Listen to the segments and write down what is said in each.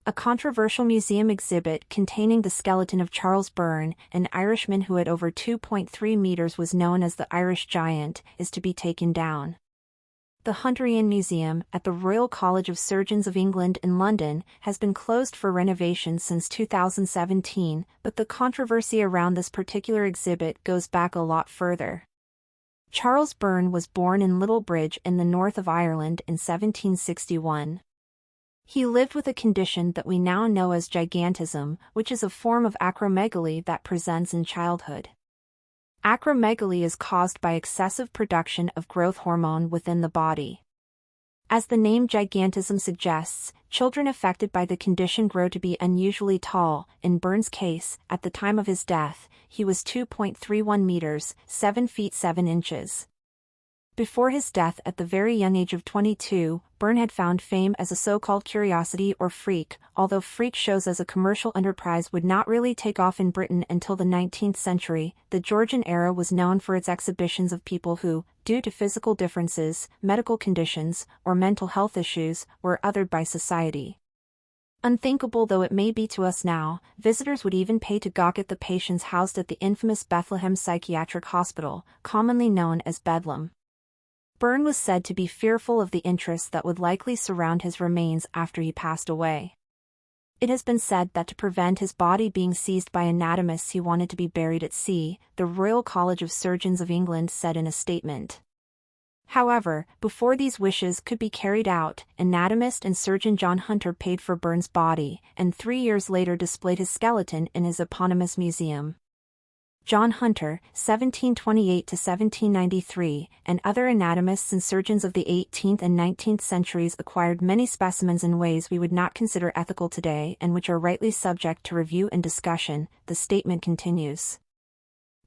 A controversial museum exhibit containing the skeleton of Charles Byrne, an Irishman who at over 2.3 meters was known as the Irish Giant, is to be taken down. The Hunterian Museum, at the Royal College of Surgeons of England in London, has been closed for renovation since 2017, but the controversy around this particular exhibit goes back a lot further. Charles Byrne was born in Littlebridge in the north of Ireland in 1761. He lived with a condition that we now know as gigantism, which is a form of acromegaly that presents in childhood. Acromegaly is caused by excessive production of growth hormone within the body. As the name gigantism suggests, children affected by the condition grow to be unusually tall. In Byrne's case, at the time of his death, he was 2.31 meters, 7 feet 7 inches. Before his death at the very young age of 22, Byrne had found fame as a so-called curiosity or freak, although freak shows as a commercial enterprise would not really take off in Britain until the 19th century. The Georgian era was known for its exhibitions of people who, due to physical differences, medical conditions, or mental health issues, were othered by society. Unthinkable though it may be to us now, visitors would even pay to gawk at the patients housed at the infamous Bethlehem Psychiatric Hospital, commonly known as Bedlam. Byrne was said to be fearful of the interest that would likely surround his remains after he passed away. It has been said that to prevent his body being seized by anatomists he wanted to be buried at sea, the Royal College of Surgeons of England said in a statement. However, before these wishes could be carried out, anatomist and surgeon John Hunter paid for Byrne's body, and 3 years later displayed his skeleton in his eponymous museum. John Hunter, 1728–1793, and other anatomists and surgeons of the 18th and 19th centuries acquired many specimens in ways we would not consider ethical today and which are rightly subject to review and discussion, the statement continues.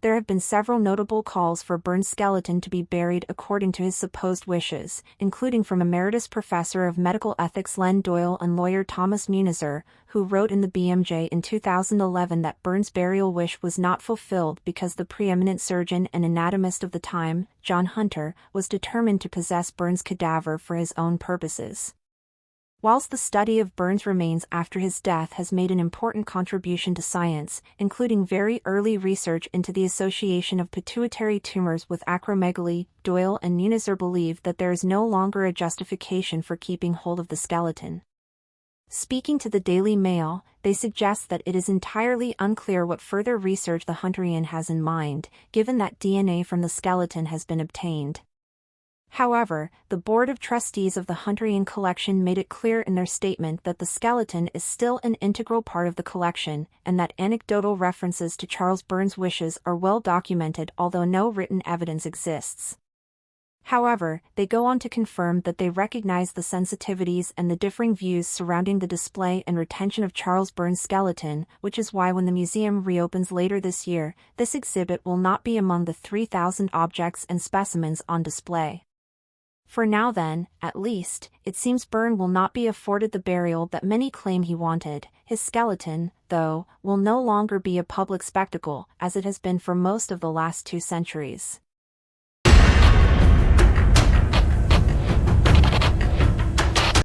There have been several notable calls for Byrne's skeleton to be buried according to his supposed wishes, including from Emeritus Professor of Medical Ethics Len Doyle and lawyer Thomas Munizer, who wrote in the BMJ in 2011 that Byrne's burial wish was not fulfilled because the preeminent surgeon and anatomist of the time, John Hunter, was determined to possess Byrne's cadaver for his own purposes. Whilst the study of Byrne's remains after his death has made an important contribution to science, including very early research into the association of pituitary tumors with acromegaly, Doyle and Munizer believe that there is no longer a justification for keeping hold of the skeleton. Speaking to the Daily Mail, they suggest that it is entirely unclear what further research the Hunterian has in mind, given that DNA from the skeleton has been obtained. However, the Board of Trustees of the Hunterian collection made it clear in their statement that the skeleton is still an integral part of the collection, and that anecdotal references to Charles Byrne's wishes are well documented although no written evidence exists. However, they go on to confirm that they recognize the sensitivities and the differing views surrounding the display and retention of Charles Byrne's skeleton, which is why when the museum reopens later this year, this exhibit will not be among the 3,000 objects and specimens on display. For now then, at least, it seems Byrne will not be afforded the burial that many claim he wanted. His skeleton, though, will no longer be a public spectacle, as it has been for most of the last 2 centuries.